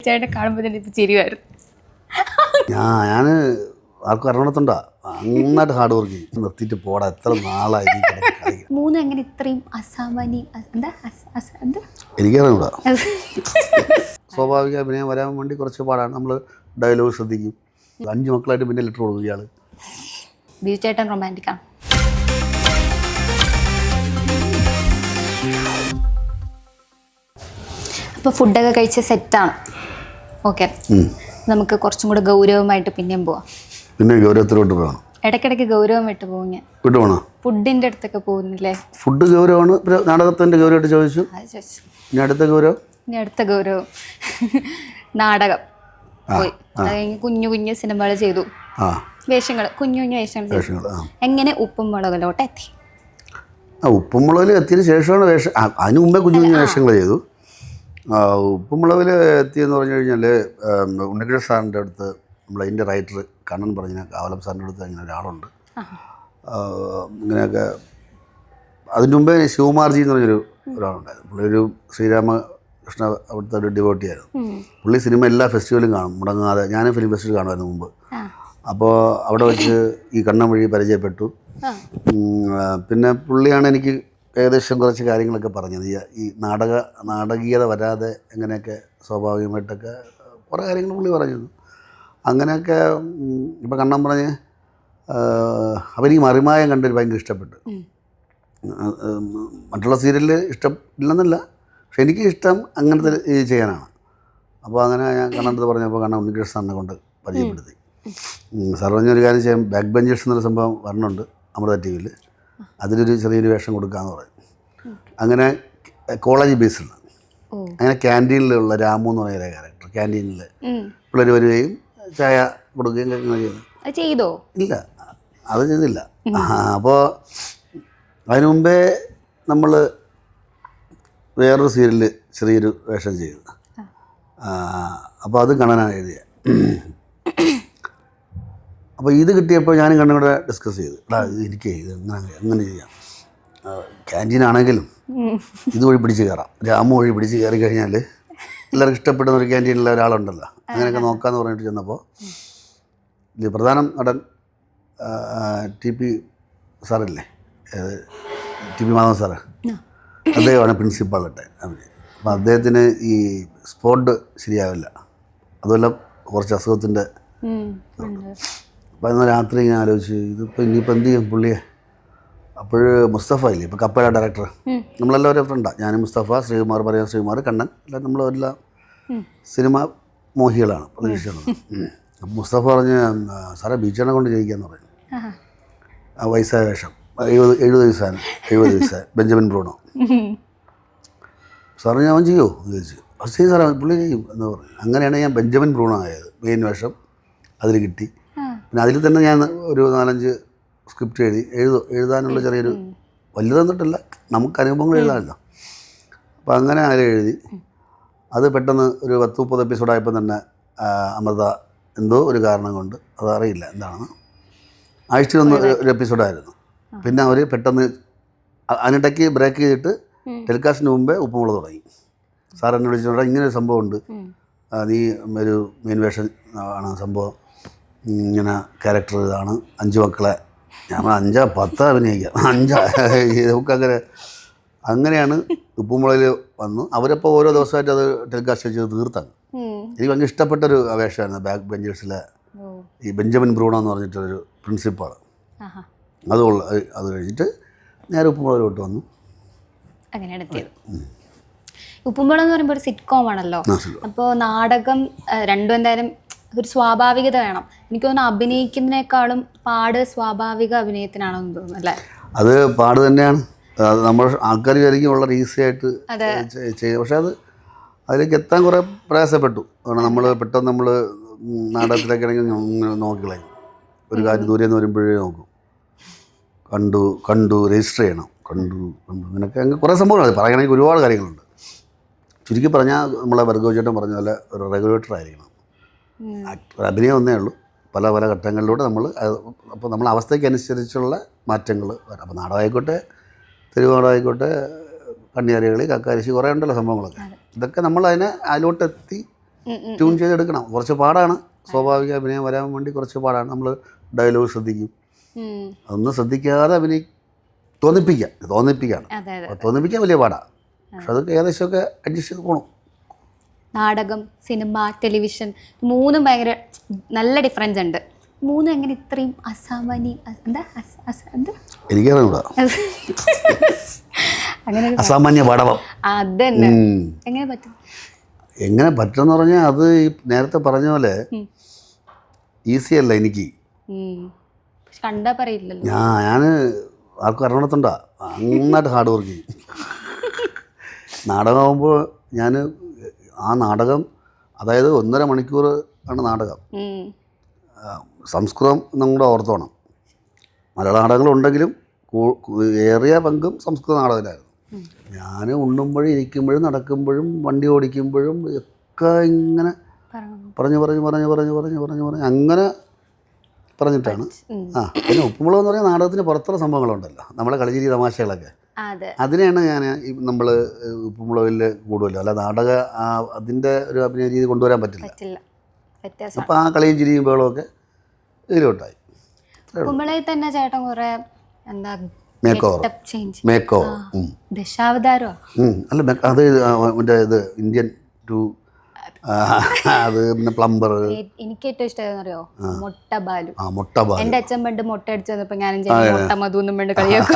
ചേട്ടനെ കാണുമ്പോൾ തന്നെ ഇപ്പം ചിരിവായിരുന്നു. ഞാൻ ആർക്കും അറിയണത്തുണ്ടാ നന്നായിട്ട് ഹാർഡ് വർക്ക് ചെയ്യും. നിർത്തിയിട്ട് പോടാ എത്ര നാളായി മൂന്ന് എങ്ങനെ ഇത്രയും അസാമാന്യ എന്താ എനിക്കറിയൂടാ. സ്വാഭാവിക അഭിനയം വരാൻ വേണ്ടി കുറച്ച് പാടാണ്. നമ്മൾ ഡയലോഗ് ശ്രദ്ധിക്കും. 5 മക്കളായിട്ട് പിന്നെ ലെറ്റർ കൊടുക്കും ഇയാൾ. ബിജു ചേട്ടൻ റൊമാൻറ്റിക് ആണ്. അപ്പോൾ ഫുഡൊക്കെ കഴിച്ച് സെറ്റാണ്. ഓക്കെ, നമുക്ക് കുറച്ചും കൂടെ ഗൗരവമായിട്ട് പിന്നെയും പോവാം. പിന്നെ ഗൗരവത്തിലോട്ട് പോകണം. ഇടയ്ക്കിടയ്ക്ക് ഗൗരവം വിട്ടു പോകും. ഞാൻ വിട്ടു പോകണോ? ഫുഡിൻ്റെ അടുത്തൊക്കെ പോകുന്നില്ലേ? ഫുഡ് ഗൗരവമാണ്. പിന്നെ നാടകത്തിൻ്റെ ഗൗരവമായിട്ട് ചോദിച്ചു. ഇനി അടുത്ത ഗൗരവം നാടകം പോയി. അത് കഴിഞ്ഞ് കുഞ്ഞു കുഞ്ഞു സിനിമകൾ ചെയ്തു. വേഷങ്ങൾ, കുഞ്ഞു കുഞ്ഞു വേഷങ്ങൾ ചെയ്തു. എങ്ങനെ ഉപ്പും മുളകിലോട്ട് എത്തി? ഉപ്പും മുളകിൽ എത്തിയതിന് ശേഷമാണ് വേഷം. അതിന് മുമ്പേ കുഞ്ഞു കുഞ്ഞു വേഷങ്ങൾ ചെയ്തു. ഉപ്പുമുളകിൽ എത്തിയെന്ന് പറഞ്ഞു കഴിഞ്ഞാൽ ഉണ്ണികൃഷ്ണൻ സാറിൻ്റെ അടുത്ത് നമ്മളതിൻ്റെ റൈറ്റർ കണ്ണൻ പറഞ്ഞ കാവലം സാറിൻ്റെ അടുത്ത് അങ്ങനെ ഒരാളുണ്ട്. ഇങ്ങനെയൊക്കെ അതിന് മുമ്പേ ശിവകുമാർജി എന്ന് പറഞ്ഞൊരു ഒരാളുണ്ടായിരുന്നു. പുള്ളി ഒരു ശ്രീരാമകൃഷ്ണ അവിടുത്തെ ഒരു ഡിവോട്ടിയായിരുന്നു. പുള്ളി സിനിമ എല്ലാ ഫെസ്റ്റിവലും കാണും മുടങ്ങാതെ. ഞാൻ ഫിലിം ഫെസ്റ്റിവൽ കാണുമായിരുന്നു മുമ്പ്. അപ്പോൾ അവിടെ വെച്ച് ഈ കണ്ണൻ വഴി പരിചയപ്പെട്ടു. പിന്നെ പുള്ളിയാണ് എനിക്ക് ഏകദേശം കുറച്ച് കാര്യങ്ങളൊക്കെ പറഞ്ഞത്. ഈ നാടകീയത വരാതെ എങ്ങനെയൊക്കെ സ്വാഭാവികമായിട്ടൊക്കെ കുറേ കാര്യങ്ങൾ പുള്ളി പറഞ്ഞത്. അങ്ങനെയൊക്കെ ഇപ്പം കണ്ണൻ പറഞ്ഞ് അപ്പം എനിക്ക് മറിമായം കണ്ടിട്ട് ഭയങ്കര ഇഷ്ടപ്പെട്ടു. മറ്റുള്ള സീരിയലിൽ ഇഷ്ടമില്ലെന്നല്ല, പക്ഷെ എനിക്ക് ഇഷ്ടം അങ്ങനത്തെ ചെയ്യാനാണ്. അപ്പോൾ അങ്ങനെ ഞാൻ കണ്ണൻ്റെ പറഞ്ഞപ്പോൾ കണ്ണൻ ഉണ്ണികൃഷ്ണൻ സാറിനെ കൊണ്ട് പരിചയപ്പെടുത്തി. സാർ പറഞ്ഞൊരു കാര്യം ചെയ്യാം, ബാക്ക് ബെഞ്ചേഴ്സ് എന്നൊരു സംഭവം വരണുണ്ട് അമൃത ടി വിയിൽ, അതിലൊരു ചെറിയൊരു വേഷം കൊടുക്കാമെന്ന് പറയും. അങ്ങനെ കോളേജ് ബേസിൽ അങ്ങനെ ക്യാൻറ്റീനിലുള്ള രാമു എന്ന് പറയുന്ന ക്യാരക്ടർ, ക്യാൻറ്റീനിൽ പിള്ളേർ വരികയും ചായ കൊടുക്കുകയും ചെയ്തോ? ഇല്ല, അത് ചെയ്തില്ല. അപ്പോൾ അതിനു മുമ്പേ നമ്മൾ വേറൊരു സീരിയലിൽ ചെറിയൊരു വേഷം ചെയ്തു. അപ്പോൾ അത് കണ്ണനാണ് എഴുതിയത്. അപ്പോൾ ഇത് കിട്ടിയപ്പോൾ ഞാനും കണ്ണനും കൂടെ ഡിസ്കസ് ചെയ്തു. ഇത് എനിക്ക് ഇത് എങ്ങനെ ചെയ്യാം, ക്യാൻറ്റീനാണെങ്കിലും ഇതുവഴി പിടിച്ച് കയറാം, രാമു വഴി പിടിച്ച് കയറി കഴിഞ്ഞാൽ എല്ലാവർക്കും ഇഷ്ടപ്പെടുന്ന ഒരു ക്യാൻറ്റീനിലുള്ള ഒരാളുണ്ടല്ലോ, അങ്ങനെയൊക്കെ നോക്കാമെന്ന് പറഞ്ഞിട്ട് ചെന്നപ്പോൾ ഇത് പ്രധാന നടൻ TP സാറല്ലേ, TP മാധവൻ സാറ്, അദ്ദേഹമാണ് പ്രിൻസിപ്പാളിട്ടെ അവർ. അപ്പോൾ അദ്ദേഹത്തിന് ഈ സ്പോട്ട് ശരിയാവില്ല, അതുമല്ല കുറച്ച് അസുഖത്തിൻ്റെ. അപ്പോൾ ഇന്ന് രാത്രി ഞാൻ ആലോചിച്ച് ഇതിപ്പോൾ ഇനിയിപ്പോൾ എന്ത് ചെയ്യും പുള്ളിയെ. അപ്പോൾ മുസ്തഫ ഇല്ലേ, ഇപ്പോൾ കപ്പേര ഡയറക്ടർ, നമ്മളെല്ലാവരും ഫ്രണ്ടാണ്. ഞാൻ മുസ്തഫ, ശ്രീകുമാർ, പറയാൻ ശ്രീകുമാർ, കണ്ണൻ, എല്ലാം നമ്മളെല്ലാം സിനിമ മോഹികളാണ്, പ്രതീക്ഷിക്കുന്നത്. അപ്പം മുസ്തഫ പറഞ്ഞ് സാറേ ബീച്ചേണെ കൊണ്ട് ചെയ്യിക്കാന്ന് പറഞ്ഞു. വയസ്സായ വേഷം, 70 വയസ്സായ ബെഞ്ചമിൻ ബ്രൂണോ. സാറ് ഞാൻ ചെയ്യുമോ എന്ന് ചോദിച്ചു. അത് ചെയ്യും സാറേ, പുള്ളി ചെയ്യും എന്ന് പറഞ്ഞു. അങ്ങനെയാണ് ഞാൻ ബെഞ്ചമിൻ ബ്രൂണോ ആയത്. മെയിൻ വേഷം അതിൽ കിട്ടി. പിന്നെ അതിൽ തന്നെ ഞാൻ ഒരു 4-5 സ്ക്രിപ്റ്റ് എഴുതാനുള്ള ചെറിയൊരു വലിയ തന്നിട്ടില്ല, നമുക്ക് അനുഭവങ്ങൾ എഴുതാമല്ലോ. അപ്പോൾ അങ്ങനെ അതിൽ എഴുതി. അത് പെട്ടെന്ന് ഒരു 10-30 എപ്പിസോഡായപ്പോൾ തന്നെ അമൃത എന്തോ ഒരു കാരണം കൊണ്ട്, അതറിയില്ല എന്താണെന്ന്, ആഴ്ചയിലൊന്ന് ഒരു എപ്പിസോഡായിരുന്നു. പിന്നെ അവർ പെട്ടെന്ന് അതിനിടയ്ക്ക് ബ്രേക്ക് ചെയ്തിട്ട് ടെലികാസ്റ്റിന് മുമ്പേ ഉപ്പുമുളക് തുടങ്ങി. സാർ എന്നെ വിളിച്ചിട്ട് ഇങ്ങനൊരു സംഭവമുണ്ട്, നീ ഒരു മെയിൻ വേഷം ആണ് സംഭവം, ഇങ്ങനെ ക്യാരക്ടർ ഇതാണ്, 5 മക്കളെ. ഞാൻ 5-10 അഭിനയിക്കാം, 5 നമുക്കങ്ങനെ. അങ്ങനെയാണ് ഉപ്പുമുളകിൽ വന്നു. അവരപ്പോൾ ഓരോ ദിവസമായിട്ട് അത് ടെലികാസ്റ്റ് ചെയ്ത് തീർത്താണ്. എനിക്ക് ഭയങ്കര ഇഷ്ടപ്പെട്ടൊരു വേഷമായിരുന്നു ബാക്ക് ബെഞ്ചേഴ്സിലെ ഈ ബെഞ്ചമിൻ ബ്രൂണോ എന്ന് പറഞ്ഞിട്ടൊരു പ്രിൻസിപ്പാൾ. അത് കഴിഞ്ഞിട്ട് നേരെ ഉപ്പുമുളകിലോട്ട് വന്നു. അങ്ങനെയാണ് എത്തിയത്. ഉപ്പുമുളക് എന്ന് പറയുമ്പോൾ ഒരു സിറ്റ്കോം ആണല്ലോ. അപ്പോൾ നാടകം രണ്ടും എന്തായാലും ഒരു സ്വാഭാവികത വേണം. എനിക്ക് തോന്നുന്നു അഭിനയിക്കുന്നതിനേക്കാളും പാട് സ്വാഭാവിക അഭിനയത്തിനാണെന്ന് തോന്നുന്നു അല്ലേ? അത് പാട് തന്നെയാണ്. അത് നമ്മൾ ആൾക്കാർ വിചാരിക്കും വളരെ ഈസി ആയിട്ട് ചെയ്യും, പക്ഷെ അതിലേക്ക് എത്താൻ കുറേ പ്രയാസപ്പെട്ടു. കാരണം നമ്മൾ പെട്ടെന്ന് നമ്മൾ നാടകത്തിലേക്ക് ആണെങ്കിൽ നോക്കിക്കളയും. ഒരു കാര്യം ദൂരെ നിന്ന് വരുമ്പോഴേ നോക്കും, കണ്ടു രജിസ്റ്റർ ചെയ്യണം, കണ്ടു അങ്ങനെയൊക്കെ അങ്ങ് കുറേ സംഭവങ്ങൾ പറയണമെങ്കിൽ ഒരുപാട് കാര്യങ്ങളുണ്ട്. ചുരുക്കി പറഞ്ഞാൽ നമ്മളെ വർഗോചേട്ടൻ പറഞ്ഞ പോലെ ഒരു റെഗുലേറ്റർ ആയിരിക്കണം. അഭിനയം ഒന്നേ ഉള്ളൂ, പല പല ഘട്ടങ്ങളിലൂടെ നമ്മൾ അപ്പോൾ നമ്മൾ അവസ്ഥയ്ക്ക് അനുസരിച്ചുള്ള മാറ്റങ്ങൾ വരാം. അപ്പോൾ നാടകമായിക്കോട്ടെ, തെരുവുനാടകമായിക്കോട്ടെ, കണ്ണിയാറികളി, കക്കാരിശി, കുറേ ഉണ്ടല്ലോ സംഭവങ്ങളൊക്കെ. ഇതൊക്കെ നമ്മൾ അതിലോട്ടെത്തി ട്യൂൺ ചെയ്തെടുക്കണം. കുറച്ച് പാടാണ്, സ്വാഭാവിക അഭിനയം വരാൻ വേണ്ടി കുറച്ച് പാടാണ്. നമ്മൾ ഡയലോഗ് ശ്രദ്ധിക്കും, അതൊന്നും ശ്രദ്ധിക്കാതെ തോന്നിപ്പിക്കുകയാണ്. തോന്നിപ്പിക്കാൻ വലിയ പാടാണ്, പക്ഷെ അതൊക്കെ ഏകദേശമൊക്കെ അഡ്ജസ്റ്റ് ചെയ്ത് പോകണം. നാടകം, സിനിമ, ടെലിവിഷൻ മൂന്നും ഭയങ്കര നല്ല ഡിഫറൻസ് ഉണ്ട്. മൂന്നും എങ്ങനെ ഇത്രയും എനിക്കറിഞ്ഞൂടാ അങ്ങനെ അസാമാന്യ പാടവം അതന്നെ എങ്ങനെ പറ്റും? എങ്ങനെ പറ്റുമെന്ന് പറഞ്ഞാൽ അത് ഈ നേരത്തെ പറഞ്ഞ പോലെ ഈസി അല്ല എനിക്ക്. കണ്ടാ പറയില്ലല്ലോ. ഞാൻ ആർക്കും അറിയണത്തുണ്ടാ നന്നായിട്ട് ഹാർഡ് വർക്ക് ചെയ്യും. നാടകമാകുമ്പോൾ ഞാൻ ആ നാടകം, അതായത് 1.5 മണിക്കൂർ ആണ് നാടകം. സംസ്കൃതം നമ്മുടെ ഓർത്തോണം. മലയാള നാടകങ്ങളുണ്ടെങ്കിലും ഏറിയ പങ്കും സംസ്കൃത നാടകത്തിലായിരുന്നു. ഞാൻ ഉണ്ണുമ്പോഴും ഇരിക്കുമ്പോഴും നടക്കുമ്പോഴും വണ്ടി ഓടിക്കുമ്പോഴും ഒക്കെ ഇങ്ങനെ പറഞ്ഞ് അങ്ങനെ പറഞ്ഞിട്ടാണ്. പിന്നെ ഉപ്പുമുളക് എന്ന് പറഞ്ഞാൽ നാടകത്തിന് പുറത്തുള്ള സംഭവങ്ങളുണ്ടല്ലോ, നമ്മളെ കളിച്ചിരി തമാശകളൊക്കെ, അതിനെയാണ് ഞാൻ നമ്മൾ ഉപ്പുമുളകിൽ കൂടുതലും. അല്ല നാടക അതിൻ്റെ ഒരു അഭിനയ രീതി കൊണ്ടുവരാൻ പറ്റില്ല. അപ്പോൾ ആ കളിയും ചിരിയും ബഹളമൊക്കെ ഇതിലോട്ടായി. ഉപ്പുമുളകിൽ തന്നെ ചേട്ടൻ കുറേ എന്താ മേക്കോ ദശാവതാരോ അല്ല, അത് മറ്റേ ഇത് ഇന്ത്യൻ ടു, അത് പിന്നെ പ്ലംബർ. എനിക്ക് ഏറ്റവും ഇഷ്ടം അറിയോ, മുട്ട ബാലു. മുട്ട എന്റെ അച്ഛൻ പണ്ട് മുട്ട അടിച്ചു വന്നപ്പോ ഞാനും മുട്ട മധുന്നും വേണ്ട കളിയാക്കും.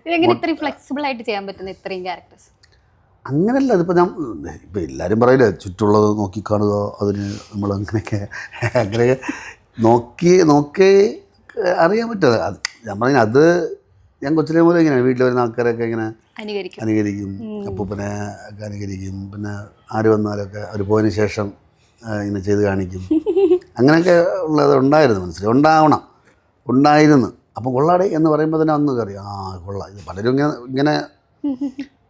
ഇതെങ്ങനെ ഇത്രയും ഫ്ലെക്സിബിൾ ആയിട്ട് ചെയ്യാൻ പറ്റുന്ന ഇത്രയും ക്യാരക്ടേഴ്സ്? അങ്ങനെയല്ല, അതിപ്പോൾ ഇപ്പം എല്ലാവരും പറയില്ലേ ചുറ്റുള്ളത് നോക്കിക്കാണുക, അതിന് നമ്മൾ അങ്ങനെയൊക്കെ നോക്കി അറിയാൻ പറ്റുക. അത് ഞാൻ പറഞ്ഞ അത് ഞാൻ കൊച്ചിലെ പോലെ ഇങ്ങനെ വീട്ടിൽ വരുന്ന ആൾക്കാരൊക്കെ ഇങ്ങനെ അനുകരിക്കും, അപ്പൂപ്പനെ ഒക്കെ അനുകരിക്കും. പിന്നെ ആര് വന്നാലൊക്കെ അവർ പോയതിന് ശേഷം ഇങ്ങനെ ചെയ്ത് കാണിക്കും. അങ്ങനെയൊക്കെ ഉള്ളത് ഉണ്ടായിരുന്നു, മനസ്സിലായി, ഉണ്ടായിരുന്നു. അപ്പം കൊള്ളാടെ എന്ന് പറയുമ്പോൾ തന്നെ അന്ന് കയറി കൊള്ളാം. ഇത് പലരും ഇങ്ങനെ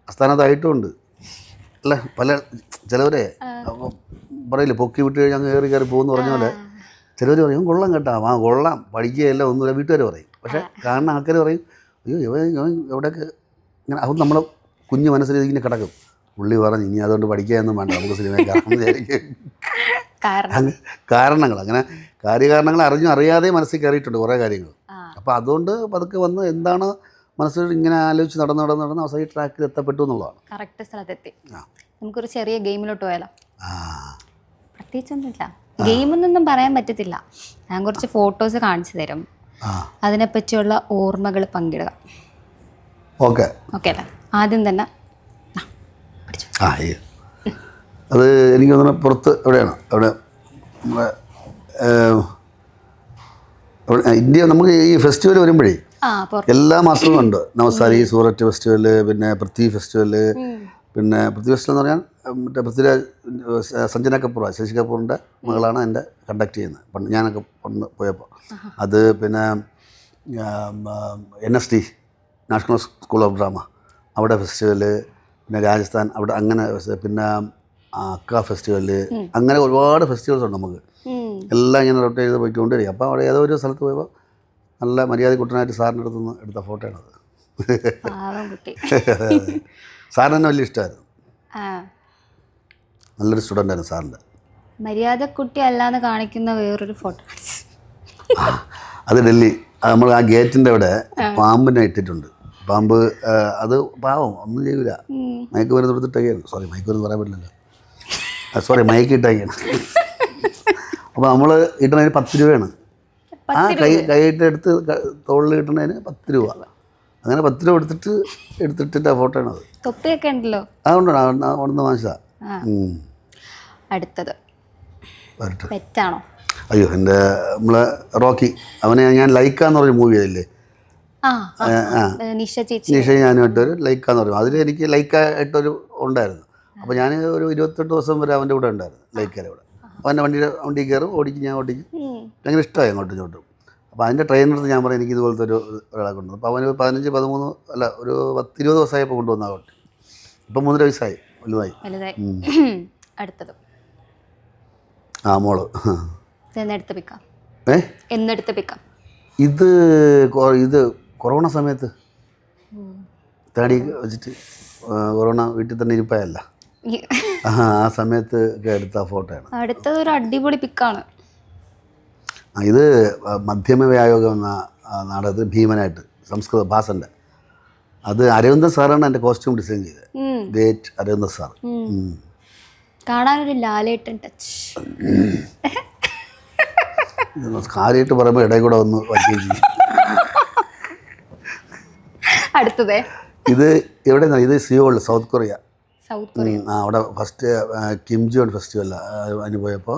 അസ്ഥാനത്തായിട്ടുമുണ്ട് അല്ലേ, പല ചിലവരെ പറയില്ലേ പൊക്കി വിട്ട് കഴിഞ്ഞാൽ അങ്ങ് കയറി പോകുമെന്ന് പറഞ്ഞ പോലെ ചിലവർ പറയും കൊള്ളാം കേട്ടോ, കൊള്ളാം, പഠിക്കുകയല്ല ഒന്നുമില്ല വീട്ടുകാർ പറയും. പക്ഷേ കാണുന്ന ആൾക്കാർ പറയും അയ്യോ എവിടെയൊക്കെ ഇങ്ങനെ. അത് നമ്മളെ കുഞ്ഞു മനസ്സിൽ ഇങ്ങനെ കിടക്കും. പുള്ളി പറഞ്ഞ് ഇനി അതുകൊണ്ട് പഠിക്കാനൊന്നും വേണ്ട, നമുക്ക് സിനിമ കാണാൻ വിചാരിക്കും. കാരണങ്ങൾ അങ്ങനെ കാര്യകാരണങ്ങൾ അറിയാതെ മനസ്സിൽ കയറിയിട്ടുണ്ട് കുറേ കാര്യങ്ങൾ. അപ്പോൾ അതുകൊണ്ട് പതുക്കെ വന്ന് എന്താണ് മനസ്സിൽ ഇങ്ങനെ ആലോചിച്ച് നടന്ന് അവസാനം ഈ ട്രാക്കിൽ എത്തപ്പെട്ടു എന്നുള്ളതാണ്. കറക്റ്റ് സ്ഥലത്തെത്തി. നമുക്കൊരു ചെറിയ ഗെയിമിലോട്ട് പോയാലോ? പ്രത്യേകിച്ചൊന്നുമില്ല, ഗെയിമൊന്നും പറയാൻ പറ്റത്തില്ല. ഞാൻ കുറച്ച് ഫോട്ടോസ് കാണിച്ചു തരും, അതിനെപ്പറ്റിയുള്ള ഓർമ്മകൾ പങ്കിടുക. ഓക്കെ അല്ലേ? ആദ്യം തന്നെ അത് എനിക്ക് തോന്നുന്നു പുറത്ത് എവിടെയാണ്, അവിടെ നമ്മുടെ ഇന്ത്യ നമുക്ക് ഈ ഫെസ്റ്റിവൽ വരുമ്പോഴേ എല്ലാ മാസവും ഉണ്ട്. നവസാരി, സൂററ്റ് ഫെസ്റ്റിവൽ, പിന്നെ പൃഥ്വി ഫെസ്റ്റിവൽ. പിന്നെ പൃഥ്വി ഫെസ്റ്റിവൽ എന്ന് പറഞ്ഞാൽ മറ്റേ പൃഥ്വിരാജ്, സഞ്ജന കപൂർ, ശശി കപൂറിൻ്റെ മകളാണ് എൻ്റെ കണ്ടക്ട് ചെയ്യുന്നത്. ഞാനൊക്കെ പോയപ്പോൾ അത്. പിന്നെ NSD, national school of drama, അവിടെ ഫെസ്റ്റിവൽ. പിന്നെ രാജസ്ഥാൻ അവിടെ അങ്ങനെ. പിന്നെ അക്ക ഫെസ്റ്റിവൽ, അങ്ങനെ ഒരുപാട് ഫെസ്റ്റിവൽസ് ഉണ്ട് നമുക്ക്. എല്ലാം ഇങ്ങനെ റൊട്ടേറ്റ് ചെയ്ത് പോയിക്കൊണ്ടിരിക്കും. അപ്പോൾ അവിടെ ഏതോ ഒരു സ്ഥലത്ത് പോയപ്പോൾ നല്ല മര്യാദ കുട്ടനായിട്ട് സാറിൻ്റെ അടുത്ത് നിന്ന് എടുത്ത ഫോട്ടോയാണത്. സാറിന് തന്നെ വലിയ ഇഷ്ടമായിരുന്നു, നല്ലൊരു സ്റ്റുഡൻ്റ് ആയിരുന്നു സാറിൻ്റെ. മര്യാദ കുട്ടി അല്ലാന്ന് കാണിക്കുന്ന വേറൊരു ഫോട്ടോ അത് ഡൽഹി, നമ്മൾ ആ ഗേറ്റിൻ്റെ അവിടെ പാമ്പിനെ ഇട്ടിട്ടുണ്ട്. പാമ്പ് അത് പാവം ഒന്നും ചെയ്യൂല, മയക്ക് മരുന്ന് കൊടുത്തിട്ടൊക്കെയാണ്. മയക്ക് മരുന്ന് പറയാൻ പറ്റില്ലല്ലോ, മയക്ക് ഇട്ടൊക്കെയാണ്. അപ്പോൾ നമ്മൾ ഇട്ടണതിന് 10 രൂപയാണ്. ആ കൈയിട്ട് എടുത്ത് തോളിൽ കിട്ടണതിന് 10 രൂപ. അങ്ങനെ 10 രൂപ എടുത്തിട്ട് ആ ഫോട്ടോ ആണത്. തൊപ്പിയൊക്കെ ഉണ്ടല്ലോ, അതുകൊണ്ട് അവിടുന്ന് വാങ്ങിച്ചതാ. അടുത്തത് പെറ്റാണോ? അയ്യോ, എൻ്റെ നമ്മളെ റോക്കി, അവനെ ഞാൻ ലൈക്കാന്ന് പറഞ്ഞ മൂവി ചെയ്തില്ലേ, നിഷ ഞാനുമായിട്ടൊരു ലൈക്കാന്ന് പറയും. അതിൽ എനിക്ക് ലൈക്കായിട്ടൊരു ഉണ്ടായിരുന്നു. അപ്പോൾ ഞാൻ ഒരു 28 ദിവസം വരെ അവൻ്റെ കൂടെ ഉണ്ടായിരുന്നു, ലൈക്കാരെ കൂടെ. അവൻ്റെ വണ്ടി കയറും, ഓടിക്കും, ഞാൻ ഓടിക്കും. ഭയങ്കര ഇഷ്ടമായി അങ്ങോട്ടും ഇങ്ങോട്ടും. അപ്പോൾ അതിൻ്റെ ട്രെയിനടുത്ത് ഞാൻ പറയും എനിക്ക് ഇതുപോലത്തെ ഒരാളെ കൊണ്ടുവന്നു. അപ്പോൾ അവന് 15, 13 അല്ല ഒരു 10, 20 ദിവസമായപ്പോൾ കൊണ്ടുവന്ന ആവട്ടെ. ഇപ്പം 3 വയസ്സായി, വലുതായി. അടുത്തത് മോള് ഇത് കൊറോണ സമയത്ത് തേടി വെച്ചിട്ട്, കൊറോണ വീട്ടിൽ തന്നെ ഇരിപ്പായല്ല, ആ സമയത്ത് ഒക്കെ എടുത്ത ഫോട്ടോയാണ്. അടുത്തത് ഒരു അടിപൊളി പിക്കാണ്. ഇത് മധ്യമ വ്യായോഗം എന്ന നാടകത്തിൽ ഭീമനായിട്ട് സംസ്കൃത ഭാസൻ്റെ, അത് അരവിന്ദൻ സാറാണ് എൻ്റെ കോസ്റ്റ്യൂം ഡിസൈൻ ചെയ്തത്. Great Aravindan sir. കാണാനൊരു ലാലേട്ടൻ ടച്ച്. കാര്യമായിട്ട് പറയുമ്പോൾ ഇടയിൽ കൂടെ ഒന്ന് വയ്ക്കുകയും ചെയ്യും. അടുത്തതേ ഇത് എവിടെ ഇത് സിയോളിൽ, സൗത്ത് കൊറിയ. അവിടെ ഫസ്റ്റ് കിം ജോൺ ഫെസ്റ്റിവൽ അതിന് പോയപ്പോൾ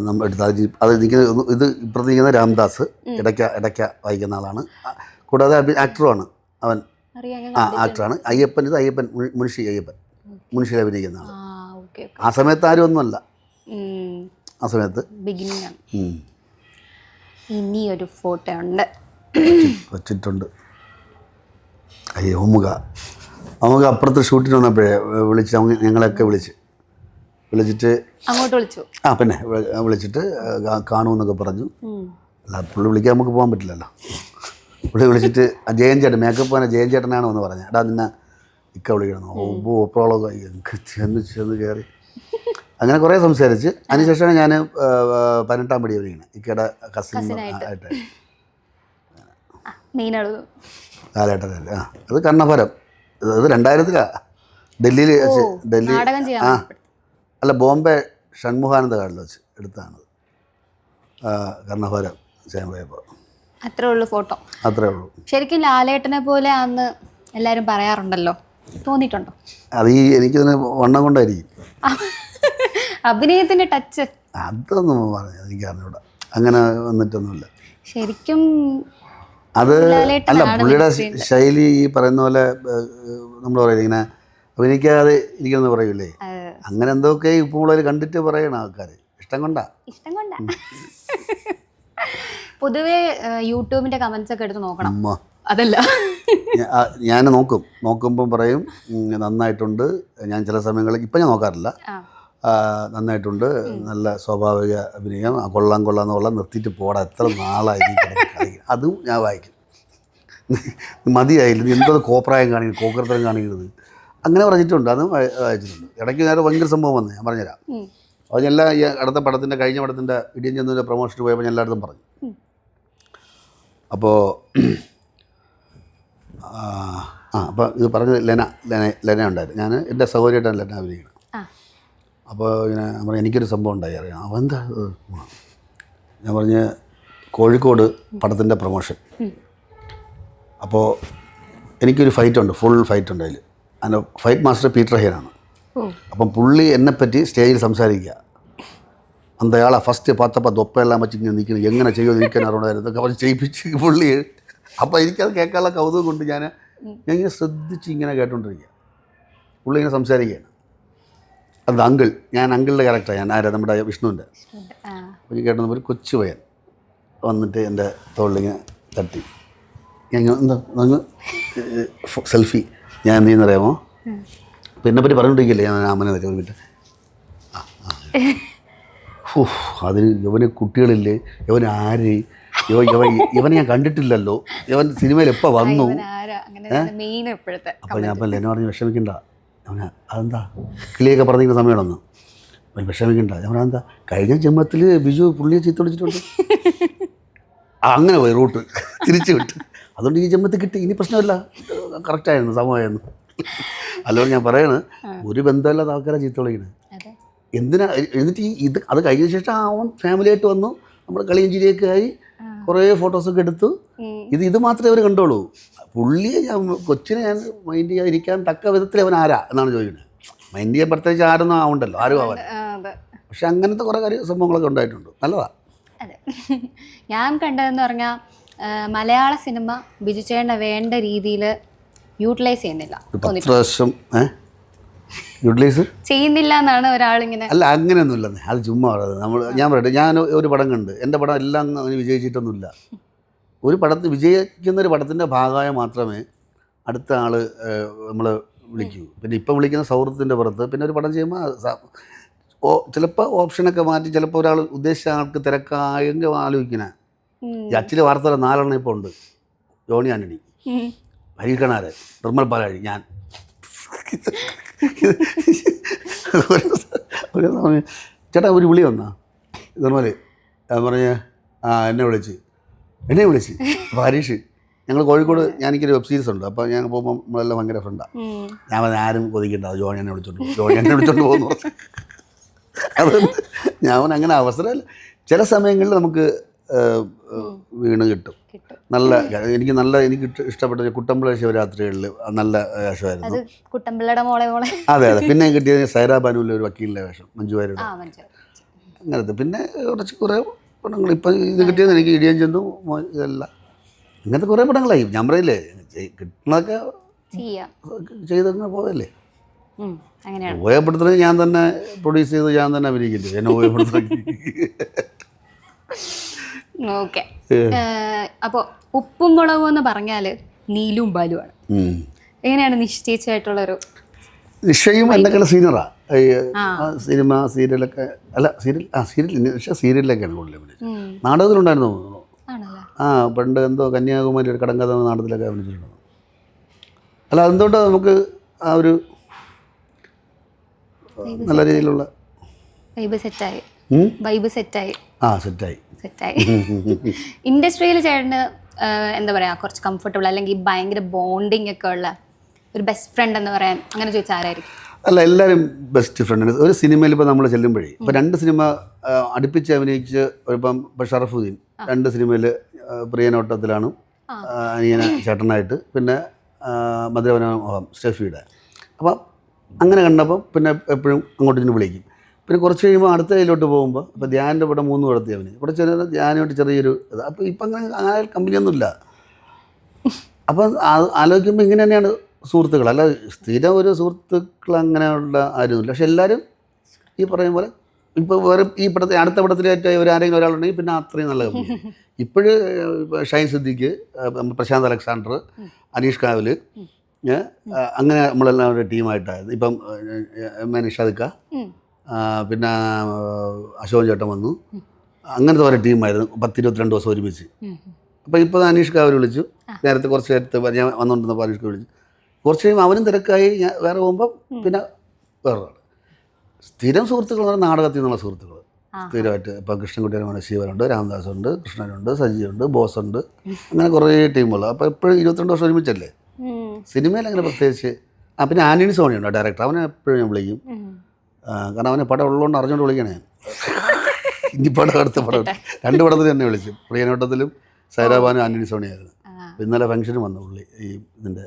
നമ്മൾ എടുത്ത അത് നിൽക്കുന്ന ഇത് ഇപ്പുറത്ത് നിൽക്കുന്ന രാംദാസ്, ഇടയ്ക്ക വായിക്കുന്ന ആളാണ്. കൂടാതെ ആക്ടറുമാണ് അവൻ. ആക്ടറാണ്. അയ്യപ്പൻ, ഇത് അയ്യപ്പൻ, മുൻഷിയിൽ അഭിനയിക്കുന്ന ആൾ. ആ സമയത്ത് ആരും ഒന്നുമല്ല. ആ സമയത്ത് ഇനി ഒരു ഫോട്ടോ ഉണ്ട് വച്ചിട്ടുണ്ട്. അയ്യോ നമുക്ക് അപ്പുറത്ത് ഷൂട്ടിന് വന്നപ്പോഴേ വിളിച്ച് ഞങ്ങളെയൊക്കെ വിളിച്ചിട്ട് അങ്ങോട്ട് വിളിച്ചു. പിന്നെ വിളിച്ചിട്ട് കാണുമെന്നൊക്കെ പറഞ്ഞു. അല്ല പുള്ളി വിളിക്കാൻ നമുക്ക് പോകാൻ പറ്റില്ലല്ലോ. പുള്ളി വിളിച്ചിട്ട് ജയൻ ചേട്ടൻ, മേക്കപ്പ് പോകാൻ ജയൻ ചേട്ടനാണ് എന്ന് പറഞ്ഞത്. എടാ നിന്നെ ഇക്ക വിളിക്കണം. ഓപ്പോളൊക്കെ ചെന്ന് കയറി അങ്ങനെ കുറേ സംസാരിച്ച് അതിനുശേഷമാണ് ഞാൻ 18-ാം പടി വിളിക്കുന്നത്. ഇക്കയുടെ കസിനായിട്ട് കാലഘട്ടത്തിൽ. അത് കണ്ണഭരം. അത് 2000-ലാണ് ഡൽഹിയിൽ അല്ല ബോംബെ ഷൺമുഖാനന്ദ കാർഡിൽ വെച്ച് എടുത്തതാണ് കർണഭരം ചെയ്യാൻ പോയപ്പോൾ. അത്രേ ഉള്ളൂ ഫോട്ടോ. അത്രേ ഉള്ളൂ. ശരിക്കും ലാലേട്ടനെ പോലെ അന്ന് എല്ലാവരും പറയാറുണ്ടല്ലോ, തോന്നിയിട്ടുണ്ടോ? അത് എനിക്കതിന് വണ്ണം കൊണ്ടായിരിക്കും. അഭിനയത്തിന്റെ ടച്ച് അതൊന്നും പറഞ്ഞു എനിക്ക് അറിഞ്ഞൂടാ. അങ്ങനെ വന്നിട്ടൊന്നുമില്ല ശരിക്കും. അത് അല്ല പുള്ളിയുടെ ശൈലി ഈ പറയുന്ന പോലെ നമ്മൾ പറയില്ല ഇങ്ങനെ അഭിനയിക്കാതെ ഇരിക്കുമെന്ന് പറയൂലേ, അങ്ങനെ എന്തൊക്കെ ഇപ്പോൾ കണ്ടിട്ട് പറയണം ആൾക്കാർ. ഇഷ്ടം കൊണ്ടാ. പൊതുവേ യൂട്യൂബിന്റെ കമന്റ്സ് ഒക്കെ എടുത്ത് നോക്കണം. അതല്ല ഞാൻ നോക്കുമ്പം പറയും നന്നായിട്ടുണ്ട്. ഞാൻ ചില സമയങ്ങളിൽ ഇപ്പം ഞാൻ നോക്കാറില്ല. നന്നായിട്ടുണ്ട്, നല്ല സ്വാഭാവിക അഭിനയം, കൊള്ളാം നിർത്തിയിട്ട് പോടാ, എത്ര നാളായി കളിക്കും. അതും ഞാൻ വായിക്കും. മതിയായില്ല, എന്തോ കോപ്രായം കാണിക്കുന്നത്, കോക്കരത്തരം കാണിക്കുന്നത്, അങ്ങനെ പറഞ്ഞിട്ടുണ്ട്. അതും വായിച്ചിട്ടുണ്ട്. ഇടയ്ക്ക് നേരെ ഭയങ്കര സംഭവം വന്നു, ഞാൻ പറഞ്ഞുതരാം. അപ്പോൾ ഞാൻ ഈ അടുത്ത പടത്തിൻ്റെ കഴിഞ്ഞ പടത്തിൻ്റെ ഇടിയൻ ചെന്നതിൻ്റെ പ്രൊമോഷന് പോയപ്പോൾ ഞാൻ എല്ലായിടത്തും പറഞ്ഞു. അപ്പോൾ അപ്പോൾ ഇത് പറഞ്ഞത് ലെന ഉണ്ടായിരുന്നു. ഞാൻ എൻ്റെ സഹോദരിയായിട്ടാണ് ലെന അഭിനയിക്കുന്നത്. അപ്പോൾ ഇങ്ങനെ നമ്മൾ എനിക്കൊരു സംഭവം ഉണ്ടായി അറിയാം. അവൻ എന്താ ഞാൻ പറഞ്ഞ് കോഴിക്കോട് പടത്തിൻ്റെ പ്രൊമോഷൻ. അപ്പോൾ എനിക്കൊരു ഫൈറ്റുണ്ട്, ഫുൾ ഫൈറ്റുണ്ട് അതിൽ. അതിൻ്റെ ഫൈറ്റ് മാസ്റ്റർ പീറ്റർ ഹെയനാണ്. അപ്പം പുള്ളി എന്നെപ്പറ്റി സ്റ്റേജിൽ സംസാരിക്കുക. അന്തയാളെ ഫസ്റ്റ് പത്തപ്പം ദൊപ്പയെല്ലാം വെച്ച് ഇങ്ങനെ നിൽക്കുന്നത്, എങ്ങനെ ചെയ്യുമോ നിൽക്കാൻ അറിയണമായിരുന്നു എന്നൊക്കെ പറഞ്ഞ് ചെയ്യിപ്പിച്ച് പുള്ളി. അപ്പോൾ എനിക്കത് കേൾക്കാനുള്ള കൗതുകം കൊണ്ട് ഞാൻ ഇങ്ങനെ ശ്രദ്ധിച്ച് ഇങ്ങനെ കേട്ടുകൊണ്ടിരിക്കുക. പുള്ളി ഇങ്ങനെ സംസാരിക്കുകയാണ്. അത് ഞാൻ അങ്കിളിൻ്റെ ക്യാരക്ടറാണ്. ഞാൻ ആരാ നമ്മുടെ വിഷ്ണുവിൻ്റെ. അപ്പോൾ കേട്ടപ്പോൾ ഒരു കൊച്ചു പയ്യൻ വന്നിട്ട് എൻ്റെ തോളിലിങ്ങനെ തട്ടി. ഞാൻ എന്താ അങ്ങ് സെൽഫി. ഞാൻ എന്ത് ചെയ്യുന്നറിയാമോ, അപ്പോൾ എന്നെപ്പറ്റി പറഞ്ഞുകൊണ്ടിരിക്കില്ലേ ഞാൻ അമ്മനെ തരാം ഒരു മിനിറ്റ്. അതിന് ഇവന് കുട്ടികളില്ലേ, ഇവൻ ആര്, ഇവനെ ഞാൻ കണ്ടിട്ടില്ലല്ലോ, ഇവൻ സിനിമയിൽ എപ്പോൾ വന്നു. അപ്പോൾ ഞാൻ അപ്പം എന്നെ പറഞ്ഞ് വിഷമിക്കണ്ട, അവന് അതെന്താ കിളിയൊക്കെ പറഞ്ഞിരിക്കുന്ന സമയമാണെന്ന്. അവൻ വിഷമിക്കണ്ട. ഞാൻ പറഞ്ഞാൽ എന്താ കഴിഞ്ഞ ജന്മത്തിൽ ബിജു പുള്ളിയെ ചീത്ത വിളിച്ചിട്ടുണ്ട്. അങ്ങനെ പോയി റൂട്ട് തിരിച്ചു വിട്ട്. അതുകൊണ്ട് ഈ ജന്മത്തിൽ കിട്ടി, ഇനി പ്രശ്നമില്ല, കറക്റ്റായിരുന്നു, സമയമായിരുന്നു. അതുകൊണ്ട് ഞാൻ പറയണത് ഒരു ബന്ധമില്ലാത്ത ആൾക്കാരെ ചീത്ത വിളിക്കണത് എന്തിനാ. എന്നിട്ട് ഇത് അത് കഴിഞ്ഞ ശേഷം അവൻ ഫാമിലിയായിട്ട് വന്നു, നമ്മൾ കളിയും ചിരിയൊക്കെ ആയി, കുറേ ഫോട്ടോസൊക്കെ എടുത്തു. ഇത് മാത്രമേ അവർ കണ്ടോളൂ. പുള്ളിയെ കൊച്ചിനെ ഞാൻ മൈൻഡ് ചെയ്യാതിരിക്കാൻ തക്ക വിധത്തിൽ അവൻ ആരാ എന്നാണ് ചോദിക്കുന്നത്. മൈൻഡ് ചെയ്യാൻ പ്രത്യേകിച്ച് ആരൊന്നും ആവണ്ടല്ലോ, ആരും ആവാൻ. പക്ഷെ അങ്ങനത്തെ കുറേ സംഭവങ്ങളൊക്കെ ഉണ്ടായിട്ടുണ്ട്. നല്ലതാ. അതെ, ഞാൻ കണ്ടതെന്ന് പറഞ്ഞാൽ മലയാള സിനിമ ബിജു ചേട്ടനെ വേണ്ട രീതിയിൽ യൂട്ടിലൈസ് ചെയ്യുന്നില്ല. യൂട്ടിലൈസ് ചെയ്യുന്നില്ല എന്നാണ് ഒരാളിങ്ങനെ. അല്ല, അങ്ങനെയൊന്നുമില്ലെന്നേ, അത് ചുമ്മാ ഞാൻ പറയട്ടെ. ഞാൻ ഒരു പടം കണ്ട്, എൻ്റെ പടം എല്ലാം അങ്ങനെ വിജയിച്ചിട്ടൊന്നുമില്ല. ഒരു പടത്തിൽ വിജയിക്കുന്നൊരു പടത്തിൻ്റെ ഭാഗമായ മാത്രമേ അടുത്ത ആൾ നമ്മൾ വിളിക്കൂ. പിന്നെ ഇപ്പം വിളിക്കുന്ന സൗഹൃദത്തിൻ്റെ പുറത്ത് പിന്നെ ഒരു പടം ചെയ്യുമ്പോൾ ചിലപ്പോൾ ഓപ്ഷനൊക്കെ മാറ്റി, ചിലപ്പോൾ ഒരാൾ ഉദ്ദേശിച്ച ആൾക്ക് തിരക്കായെങ്കിൽ ആലോചിക്കണേ. ഈ അച്ചിലെ വാർത്തകൾ 4 ഇപ്പോൾ ഉണ്ട്. ജോണി ആൻ്റണി, ഹരിക്കണാരൻ, നിർമ്മൽ പാലാഴി, ഞാൻ ഒരു സമയം ചേട്ടാ ഒരു വിളി വന്നാ ഇതുപോലെ ഞാൻ പറഞ്ഞ എന്നെ വിളിച്ച് അപ്പോൾ ഹരീഷ് ഞങ്ങൾ കോഴിക്കോട് എനിക്കൊരു വെബ് സീരീസ് ഉണ്ട്. അപ്പോൾ ഞാൻ പോകുമ്പോൾ നമ്മളെല്ലാം ഭയങ്കര ഫ്രണ്ടാണ്. ഞാൻ പറഞ്ഞ ആരും കൊതിക്കണ്ട, ജോണി എന്നെ വിളിച്ചോണ്ട് പോകുന്നു. അതുകൊണ്ട് ഞാൻ അങ്ങനെ അവസരമല്ല, ചില സമയങ്ങളിൽ നമുക്ക് വീണ് കിട്ടും. എനിക്ക് ഇഷ്ടപ്പെട്ട കുട്ടമ്പിള ശിവരാത്രികളിൽ നല്ല വേഷമായിരുന്നു. അതെ. പിന്നെ കിട്ടിയത് സൈറാ ബാനുവിലെ ഒരു വക്കീലിൻ്റെ വേഷം, മഞ്ജു വാര്യരുടെ അങ്ങനത്തെ. പിന്നെ കുറേ പടങ്ങൾ ഇപ്പം ഇത് കിട്ടിയത് എനിക്ക് ഇടിയൻ ചെന്നു ഇതല്ല, ഇങ്ങനത്തെ കുറേ പടങ്ങളായി. ഞാൻ പറയില്ലേ കിട്ടണതൊക്കെ ചെയ്തങ്ങനെ പോയല്ലേ. ഉപയോഗപ്പെടുത്തുന്നത് ഞാൻ തന്നെ പ്രൊഡ്യൂസ് ചെയ്ത് ഞാൻ തന്നെ അഭിനയിക്കില്ലേ, എന്നെ ഉപയോഗപ്പെടുത്തുന്ന. ഓക്കെ. അപ്പോൾ ഉപ്പും മുളകും എന്ന് പറഞ്ഞാൽ നീലും ബാലുവാണ്. എങ്ങനെയാണ് നിശ്ചയിച്ചായിട്ടുള്ളൊരു? നിശ്ചയും എന്നെക്കാളും സീനിയറാണ്. സിനിമ സീരിയലൊക്കെ അല്ല സീരിയലിലൊക്കെയാണ് കൂടുതൽ അഭിനയിച്ചത്. നാടകത്തിലുണ്ടായിരുന്നു. പണ്ട് എന്തോ കന്യാകുമാരി ഒരു കടങ്കഥ നാടകത്തിലൊക്കെ അഭിനയിച്ചിട്ടുണ്ടോ? അല്ല അതെന്തുകൊണ്ട് നമുക്ക് ആ ഒരു നല്ല രീതിയിലുള്ള സെറ്റായി. ഇൻഡസ്ട്രിയിൽ ചേട്ടന് എന്താ പറയാ കുറച്ച് കംഫർട്ടബിൾ അല്ലെങ്കിൽ ഭയങ്കര ബോണ്ടിങ് ഒക്കെ ഉള്ള ഒരു ബെസ്റ്റ് ഫ്രണ്ട് എന്ന് പറയാൻ അങ്ങനെ ചോദിച്ചാൽ ആരായിരിക്കും? അല്ല, എല്ലാവരും ബെസ്റ്റ് ഫ്രണ്ടാണ്. ഒരു സിനിമയിൽ ഇപ്പോൾ നമ്മൾ ചെല്ലുമ്പോഴേ ഇപ്പോൾ 2 സിനിമ അടുപ്പിച്ച് അഭിനയിച്ച് ഇപ്പം ഷറഫുദ്ദീൻ 2 സിനിമയിൽ പ്രിയനോട്ടത്തിലാണ് അനിയന ചേട്ടനായിട്ട്, പിന്നെ മധുരവനോഹം സ്റ്റെഫിയുടെ. അപ്പം അങ്ങനെ കണ്ടപ്പം പിന്നെ എപ്പോഴും അങ്ങോട്ട് ഇങ്ങനെ വിളിക്കും. പിന്നെ കുറച്ച് കഴിയുമ്പോൾ അടുത്ത കയ്യിലോട്ട് പോകുമ്പോൾ ഇപ്പോൾ ധ്യാനിൻ്റെ പടം 3 പടത്തി അഭിനയിക്കും. ഇവിടെ ധ്യാനമായിട്ട് ചെറിയൊരു ഇത്. അപ്പോൾ ഇപ്പം അങ്ങനെ കമ്പനിയൊന്നുമില്ല. അപ്പം ആലോചിക്കുമ്പോൾ ഇങ്ങനെ തന്നെയാണ് സുഹൃത്തുക്കൾ. അല്ല സ്ഥിരം ഒരു സുഹൃത്തുക്കൾ അങ്ങനെയുള്ള ആരുമില്ല. പക്ഷെ എല്ലാവരും ഈ പറയും പോലെ ഇപ്പോൾ വേറെ ഈ പടത്തിൽ അടുത്ത പടത്തിലായിട്ട് ആരെങ്കിലും ഒരാളുണ്ടെങ്കിൽ പിന്നെ അത്രയും നല്ല കമ്പനി. ഇപ്പോഴ് ഷൈൻ സിദ്ദിഖ്, പ്രശാന്ത് അലക്സാണ്ടർ, അനീഷ് കാവൽ, അങ്ങനെ നമ്മളെല്ലാം ഒരു ടീമായിട്ടായിരുന്നു. ഇപ്പം നിഷാദിക്ക, പിന്നെ അശോകൻ ചേട്ടൻ വന്നു. അങ്ങനത്തെ ഒരു ടീമായിരുന്നു 10-22 ദിവസം ഒരുമിച്ച്. അപ്പോൾ ഇപ്പോൾ അനീഷ് കാവൽ വിളിച്ചു. നേരത്തെ കുറച്ച് നേരത്തെ ഞാൻ വന്നുകൊണ്ടിരുന്നപ്പോൾ അനീഷ് വിളിച്ചു. കുറച്ച് കഴിയുമ്പോൾ അവനും തിരക്കായി. ഞാൻ വേറെ പോകുമ്പം പിന്നെ വേറൊരാൾ. സ്ഥിരം സുഹൃത്തുക്കൾ എന്ന് പറഞ്ഞാൽ നാടകത്തിൽ നിന്നുള്ള സുഹൃത്തുക്കൾ സ്ഥിരമായിട്ട്. ഇപ്പോൾ കൃഷ്ണൻകുട്ടിയുടെ ശിവനുണ്ട്, രാമദാസുണ്ട്, കൃഷ്ണനുണ്ട്, സജിയുണ്ട്, ബോസുണ്ട്, അങ്ങനെ കുറേ ടീമുകൾ. അപ്പോൾ എപ്പോഴും 22 വർഷം ഒരുമിച്ചല്ലേ. സിനിമയിൽ അങ്ങനെ പ്രത്യേകിച്ച്. പിന്നെ ആന്റണി സോണിയുണ്ട് ഡയറക്ടർ. അവനെ എപ്പോഴും ഞാൻ വിളിക്കും. കാരണം അവനെ പടം ഉള്ളതുകൊണ്ട് അറിഞ്ഞുകൊണ്ട് വിളിക്കണേ. ഇനി പടം അടുത്ത പടം 2 പടത്തിൽ തന്നെ വിളിച്ചു. പ്രിയനോട്ടത്തിലും സൈറാബാനും ആന്റണി സോണിയായിരുന്നു. ഇന്നലെ ഫംഗ്ഷനും വന്നു പുള്ളി ഈ ഇതിൻ്റെ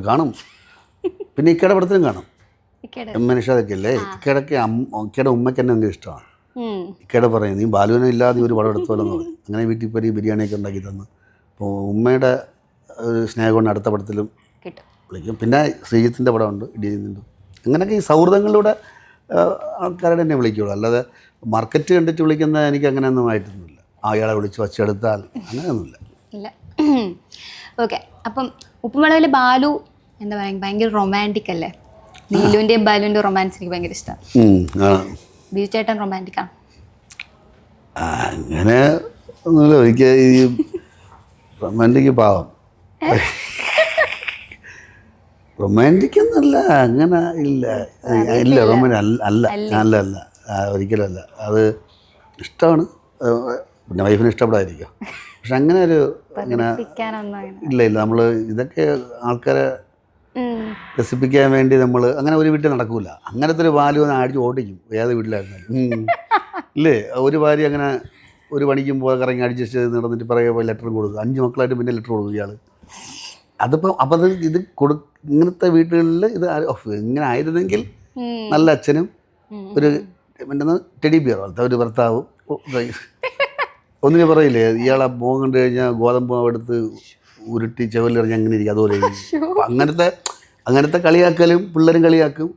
കാണും. പിന്നെ ഇക്കയുടെ പടത്തിലും കാണും. നിഷാദൊക്കെ അല്ലേ. ഇക്കയുടെ ഉമ്മയ്ക്ക് തന്നെ ഭയങ്കര ഇഷ്ടമാണ്. ഇക്കയുടെ പറയും നീ ബാലുവിനെ ഇല്ലാതെ ഒരു പടം എടുത്തോലെന്ന് പറയും. അങ്ങനെ വീട്ടിൽ പോയി ബിരിയാണിയൊക്കെ ഉണ്ടാക്കി തന്നു. അപ്പോൾ ഉമ്മയുടെ ഒരു സ്നേഹം കൊണ്ട് അടുത്ത പടത്തിലും വിളിക്കും. പിന്നെ ശ്രീജിത്തിൻ്റെ പടമുണ്ട്, ഇടിയുന്നുണ്ട്. അങ്ങനെയൊക്കെ ഈ സൗഹൃദങ്ങളിലൂടെ ആൾക്കാരുടെ തന്നെ വിളിക്കുകയുള്ളൂ. അല്ലാതെ മാർക്കറ്റ് കണ്ടിട്ട് വിളിക്കുന്ന എനിക്ക് അങ്ങനെയൊന്നും ആയിട്ടൊന്നുമില്ല. അയാളെ വിളിച്ച് വച്ചെടുത്താൽ അങ്ങനെയൊന്നുമില്ല. ഓക്കെ. അപ്പം ഉപ്പുമുളകിൽ ബാലു എന്താ പറയുക ഭയങ്കര റൊമാൻറ്റിക് അല്ലേ? നീലുവിൻ്റെയും ബാലുവിൻ്റെ റൊമാൻസ് എനിക്ക് ഭയങ്കര ഇഷ്ടമാണ്. ബിജു ചേട്ടൻ റൊമാൻറ്റിക്കാണ്? അങ്ങനെ ഒന്നുമില്ല. എനിക്ക് ഈ റൊമാൻറ്റിക് പാവം. റൊമാൻറ്റിക് എന്നല്ല, അങ്ങനെ ഇല്ല റൊമാൻറ്റിക് അല്ല ഒരിക്കലും അല്ല. അത് ഇഷ്ടമാണ്, പിന്നെ വൈഫിന് ഇഷ്ടപ്പെടാതിരിക്കും. പക്ഷെ അങ്ങനെ ഒരു ഇങ്ങനെ ഇല്ല. നമ്മൾ ഇതൊക്കെ ആൾക്കാരെ രസിപ്പിക്കാൻ വേണ്ടി നമ്മൾ അങ്ങനെ ഒരു വീട്ടിൽ നടക്കൂല. അങ്ങനത്തെ ഒരു ബാലു അടിച്ച് ഓടിക്കും ഏത് വീട്ടിലായിരുന്നാലും. ഇല്ലേ, ഒരു ഭാര്യ അങ്ങനെ ഒരു പണിക്കും പോയി കറങ്ങി അഡ്ജസ്റ്റ് ചെയ്ത് നടന്നിട്ട് പറയുക ലെറ്ററും കൊടുക്കും. 5 മക്കളായിട്ട് പിന്നെ ലെറ്റർ കൊടുക്കും ഇയാൾ. അതിപ്പം അപ്പം ഇത് ഇങ്ങനത്തെ വീടുകളിൽ ഇത് ഇങ്ങനെ ആയിരുന്നെങ്കിൽ നല്ല അച്ഛനും ഒരു പിന്നെ ടെഡി ബിയർ പോലത്തെ ഒരു ഭർത്താവും. ഒന്നിനെ പറയില്ലേ ഇയാളെ മോൻ കണ്ടു കഴിഞ്ഞാൽ ഗോതമ്പ് എടുത്ത് ഉരുട്ടി ചെവലെറിഞ്ഞ് അങ്ങനെ ഇരിക്കും. അതുപോലെ അങ്ങനത്തെ കളിയാക്കലും പിള്ളേരും കളിയാക്കും.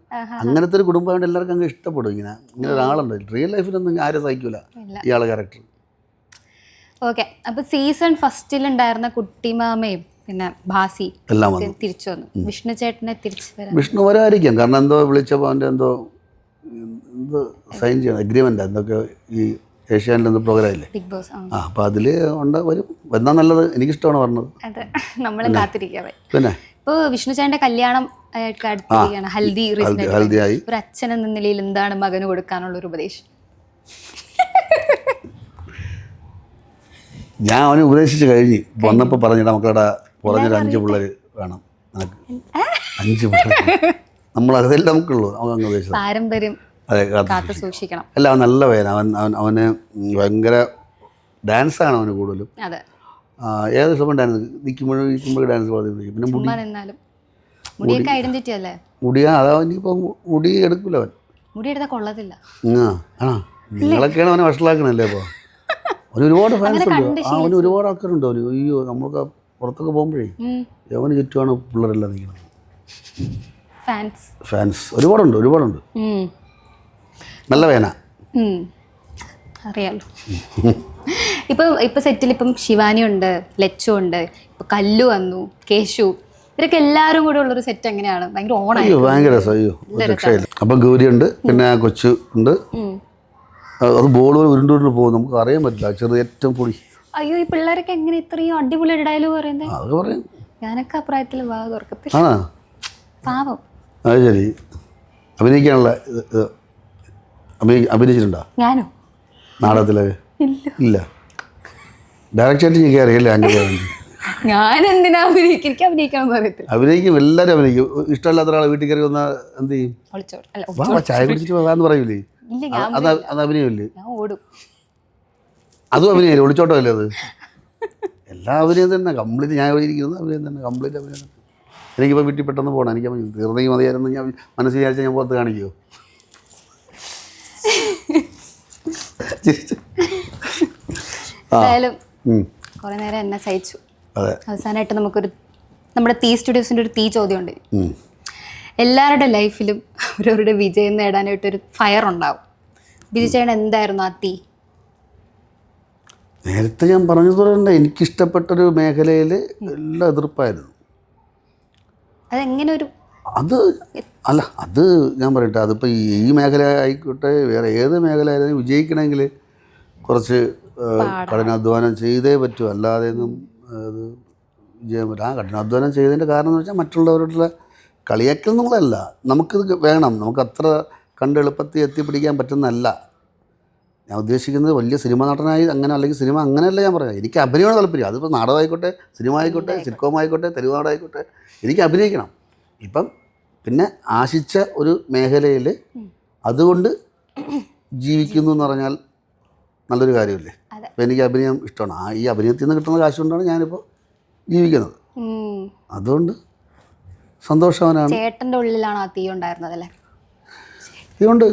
അങ്ങനത്തെ ഒരു കുടുംബമായിട്ട് എല്ലാവർക്കും അങ്ങ് ഇഷ്ടപ്പെടും. ഇങ്ങനെ ഒരാളുണ്ട്. റിയൽ ലൈഫിലൊന്നും ആരും സഹിക്കൂല ഇയാളെ ക്യാരക്ടർ. ഓക്കെ. അപ്പോൾ സീസൺ ഫസ്റ്റിലുണ്ടായിരുന്ന കുട്ടിമാമയും പിന്നെ ഭാസി എല്ലാം തിരിച്ചു വന്നു. വിഷ്ണു ചേട്ടനെ വിഷ്ണു വരാതിരിക്കാം. കാരണം എന്തോ വിളിച്ചപ്പോൾ അവൻ്റെ എന്തോ സൈൻ ചെയ്യണം, അഗ്രിമെൻ്റ് എന്തൊക്കെ ഈ ഏഷ്യാനിൽ എന്ത് പ്രോഗ്രാം ഇല്ലേ, ബിഗ് ബോസ്. ആ അപ്പോൾ അതിൽ ഉണ്ട് വരും. എന്നാ നല്ലത്, എനിക്കിഷ്ടമാണ് പറഞ്ഞത്. അതെ, നമ്മളും കാത്തിരിക്കാവേ. പിന്നെ ഇപ്പോൾ വിഷ്ണു ചേട്ടൻ്റെ കല്യാണം അടുത്തിരിക്കുകയാണ്. ഹൽദി ഹൽദിയായി. ഒരു അച്ഛൻ എന്ന നിലയിൽ എന്താണ് മകന് കൊടുക്കാനുള്ള ഒരു ഉപദേശം? ഞാൻ അവനെ ഉപദേശിച്ച് കഴിഞ്ഞ് വന്നപ്പോൾ പറഞ്ഞിട്ട് മക്കളുടെ കുറഞ്ഞൊരു 5 പിള്ളേർ വേണം നിനക്ക്. 5 പിള്ളേർ നമ്മളതെല്ലാം നമുക്കുള്ളൂ. അവൻ ഉപദേശിച്ചത് പാരമ്പര്യം അതെ കാത്തു സൂക്ഷിക്കണം. അല്ല, അവൻ നല്ല പയ്യന. അവന് ഭയങ്കര ഡാൻസാണ് അവന് കൂടുതലും. അതെ, ഏത് സമയം ഡാൻസ് നിൽക്കുമ്പോഴും ഡാൻസ് പഠിപ്പിക്കും. പിന്നെ മുടി നിന്നാലും മുടിയൊക്കെ ഐഡന്റിറ്റി അല്ലേ? അതാ ഇനിയിപ്പോൾ മുടി എടുക്കില്ല അവൻ. മുടി എടുത്താൽ കൊള്ളത്തില്ല. ആണോ, നിങ്ങളൊക്കെയാണ് അവനെ വഷളാക്കണല്ലേ? അപ്പോൾ അവന് ഒരുപാട് ഫാൻസ് ഉണ്ട്. അവന് ഒരുപാട് ആൾക്കാരുണ്ട്. അവന് അയ്യോ, നമ്മൾക്ക് പുറത്തൊക്കെ പോകുമ്പോഴേ അവന് ചുറ്റുമാണ് പിള്ളേരെല്ലാം നിൽക്കുന്നത്. ഫാൻസ് ഒരുപാടുണ്ട്. നല്ല വേന അറിയാലോ. ഇപ്പൊ സെറ്റിൽ ഇപ്പം ശിവാനി ഉണ്ട്, ലച്ചു ഉണ്ട്, ഇപ്പൊ കല്ലു വന്നു, കേശു, ഇവരൊക്കെ എല്ലാവരും കൂടെ ഉള്ളൊരു സെറ്റ് എങ്ങനെയാണ്? ഭയങ്കര ഓണായി, ഭയങ്കര രക്ഷയില്ല. അപ്പം ഗൗരി ഉണ്ട്, പിന്നെ കൊച്ചു ഉണ്ട്. അത് ബോൾ ഉരുണ്ടുരുണ്ട് പോകും, നമുക്ക് അറിയാൻ പറ്റില്ല. ചെറിയ ഏറ്റവും പൊടി. അയ്യോ, ഈ പിള്ളേരൊക്കെ എങ്ങനെ ഇത്രയും അടിപൊളി ഡയലോഗ് പറയുന്നത്? അതൊക്കെ പറയും. ഞാനൊക്കെ അഭിപ്രായത്തിൽ വാ തുറക്കത്തില്ല. ആണോ? പാവം. അത് ശരി. അഭിനയിക്കാനുള്ള അഭിനയിച്ചിട്ടുണ്ടോ? ഞാനോ? നാടകത്തില് ഇല്ല. ഡയറക്റ്റ് ആയിട്ട് എനിക്ക് അറിയില്ല. ഞാൻ എന്തിനാ അഭിനയിക്കും? എനിക്ക് അഭിനയിക്കാമെന്ന് പറയത്തില്ല. അഭിനയിക്കും, എല്ലാവരും അഭിനയിക്കും. ഇഷ്ടമല്ലാത്ത ഒരാളെ വീട്ടിൽ കയറി വന്നാൽ എന്ത് ചെയ്യും? ചായ കുടിച്ചിട്ട് പോകാന്ന് പറയൂലേ? അത് അഭിനയമില്ലേ? അതും അഭിനയല്ലേ? ഒളിച്ചോട്ടം അല്ലേ അത്? എല്ലാ അഭിനയം തന്നെ കംപ്ലീറ്റ്. ഞാൻ ഇവിടെ ഇരിക്കുന്നത് അഭിനയം തന്നെ, കംപ്ലീറ്റ് അഭിനയം തന്നെ. എനിക്കിപ്പോൾ വീട്ടിൽ പെട്ടെന്ന് പോകണം. എനിക്ക് തീർന്നെങ്കിൽ മതിയായിരുന്നു. ഞാൻ മനസ്സിൽ വിചാരിച്ചാൽ ഞാൻ പുറത്ത് കാണിക്കുമോ? എന്തായാലും കുറെ നേരം എന്നെ സഹിച്ചു. അവസാനമായിട്ട് നമ്മുടെ തീ സ്റ്റുഡിയോസിൻ്റെ ഒരു തീ ചോദ്യമുണ്ട്. എല്ലാവരുടെ ലൈഫിലും അവരവരുടെ വിജയം നേടാനായിട്ടൊരു ഫയർ ഉണ്ടാവും. വിജയിച്ചേട്ടൻ എന്തായിരുന്നു ആ തീ? നേരത്തെ ഞാൻ പറഞ്ഞതുപോലെ എനിക്കിഷ്ടപ്പെട്ടൊരു മേഖലയിൽ എല്ലാം എതിർപ്പായിരുന്നു. അതെങ്ങനെ ഒരു അത് ഞാൻ പറയട്ടെ, അതിപ്പോൾ ഈ മേഖല ആയിക്കോട്ടെ വേറെ ഏത് മേഖല ആയാലും വിജയിക്കണമെങ്കിൽ കുറച്ച് കഠിനാധ്വാനം ചെയ്തേ പറ്റൂ. അല്ലാതെ ഒന്നും അത് വിജയം പറ്റും. ആ കഠിനാധ്വാനം ചെയ്തതിൻ്റെ കാരണം എന്ന് വെച്ചാൽ മറ്റുള്ളവരോടുള്ള കളിയാക്കൽ എന്നുള്ളതല്ല. നമുക്കിത് വേണം. നമുക്ക് അത്ര കണ്ട് എളുപ്പത്തിൽ എത്തിപ്പിടിക്കാൻ പറ്റുന്നതല്ല ഞാൻ ഉദ്ദേശിക്കുന്നത്. വലിയ സിനിമ നടനായി അങ്ങനെ, അല്ലെങ്കിൽ സിനിമ അങ്ങനെയല്ല ഞാൻ പറയാം. എനിക്ക് അഭിനയമാണ് താല്പര്യം. അതിപ്പോൾ നാടകമായിക്കോട്ടെ, സിനിമ ആയിക്കോട്ടെ, സിറ്റ്കോം ആയിക്കോട്ടെ, തെരുവുനാടായിക്കോട്ടെ, എനിക്ക് അഭിനയിക്കണം. ഇപ്പം പിന്നെ ആശിച്ച ഒരു മേഖലയിൽ അതുകൊണ്ട് ജീവിക്കുന്നു എന്ന് പറഞ്ഞാൽ നല്ലൊരു കാര്യമല്ലേ? അപ്പോൾ എനിക്ക് അഭിനയം ഇഷ്ടമാണ്. ഈ അഭിനയത്തിൽ നിന്ന് കിട്ടുന്ന കാശ് കൊണ്ടാണ് ഞാനിപ്പോൾ ജീവിക്കുന്നത്. അതുകൊണ്ട് സന്തോഷവാനാണ്. ചേട്ടൻ്റെ ഉള്ളിലാണ് ആ തീ ഉണ്ടായിരുന്നത് അല്ലേ? തീയുണ്ട്,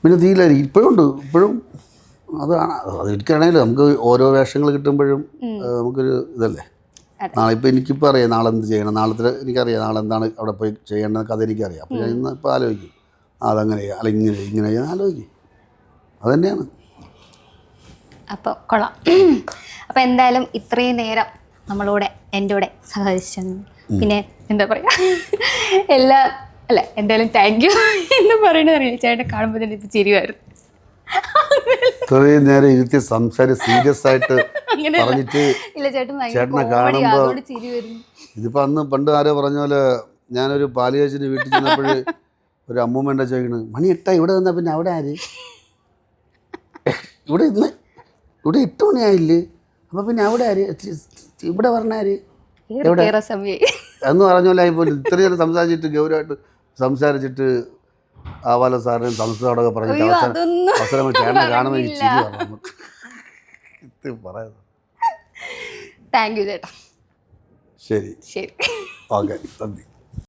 പിന്നെ തീയിലായിരിക്കും. ഇപ്പോഴും അതാണ്. എനിക്കാണെങ്കിലും നമുക്ക് ഓരോ വേഷങ്ങൾ കിട്ടുമ്പോഴും നമുക്കൊരു ഇതല്ലേ. നാളെ ഇപ്പോൾ എനിക്കിപ്പോൾ അറിയാം നാളെ എന്ത് ചെയ്യണം, നാളത്തെ എനിക്കറിയാം നാളെ എന്താണ് അവിടെ പോയി ചെയ്യേണ്ടതെന്നൊക്കെ അതെനിക്കറിയാം. അപ്പോൾ ഞാൻ ഇന്ന് ഇപ്പോൾ ആലോചിക്കും അതങ്ങനെ അല്ലെങ്കിൽ ഇങ്ങനെ ഞാൻ ആലോചിക്കും. അതുതന്നെയാണ്. അപ്പോൾ കൊള്ളാം. അപ്പോൾ എന്തായാലും ഇത്രയും നേരം നമ്മളോടെ എൻ്റെ കൂടെ സഹകരിച്ചെന്ന്, പിന്നെ എന്താ പറയുക, എന്തായാലും താങ്ക് യു എന്ന് പറയുന്നത് അറിയില്ല. ചേട്ടൻ കാണുമ്പോൾ തന്നെ ഇപ്പോൾ ചിരിവായിരുന്നു. ഇത്രയും നേരം ഇരുത്തി സീരിയസ് ആയിട്ട് പറഞ്ഞിട്ട് ചേട്ടനെ കാണുമ്പോൾ ഇതിപ്പോൾ അന്ന് പണ്ട് ആരോ പറഞ്ഞ പോലെ ഞാനൊരു പാല് കഴിച്ചിട്ട് വീട്ടിൽ ചെന്നപ്പോൾ ഒരു അമ്മൂമ്മ ചോദിക്കണത്, മണി 8 ഇവിടെ നിന്നാൽ പിന്നെ അവിടെ ആര്? ഇവിടെ 8 മണിയായില്ലേ? അപ്പോൾ പിന്നെ അവിടെ ആര്? ഇവിടെ പറഞ്ഞാര്? എവിടെ എന്ന് പറഞ്ഞ പോലെ ആയിപ്പോലും. ഇത്രയും നേരം സംസാരിച്ചിട്ട് ഗൗരവമായിട്ട് സംസാരിച്ചിട്ട് ആവാല സാറിനും സംസ്കൃതമൊക്കെ പറഞ്ഞിട്ട് അവസരം ചേട്ടനെ കാണുമ്പോൾ എനിക്ക് ചിരി പറഞ്ഞു. പറയുന്നത്. താങ്ക് യു ചേട്ടാ. ശരി ഓക്കെ, നന്ദി.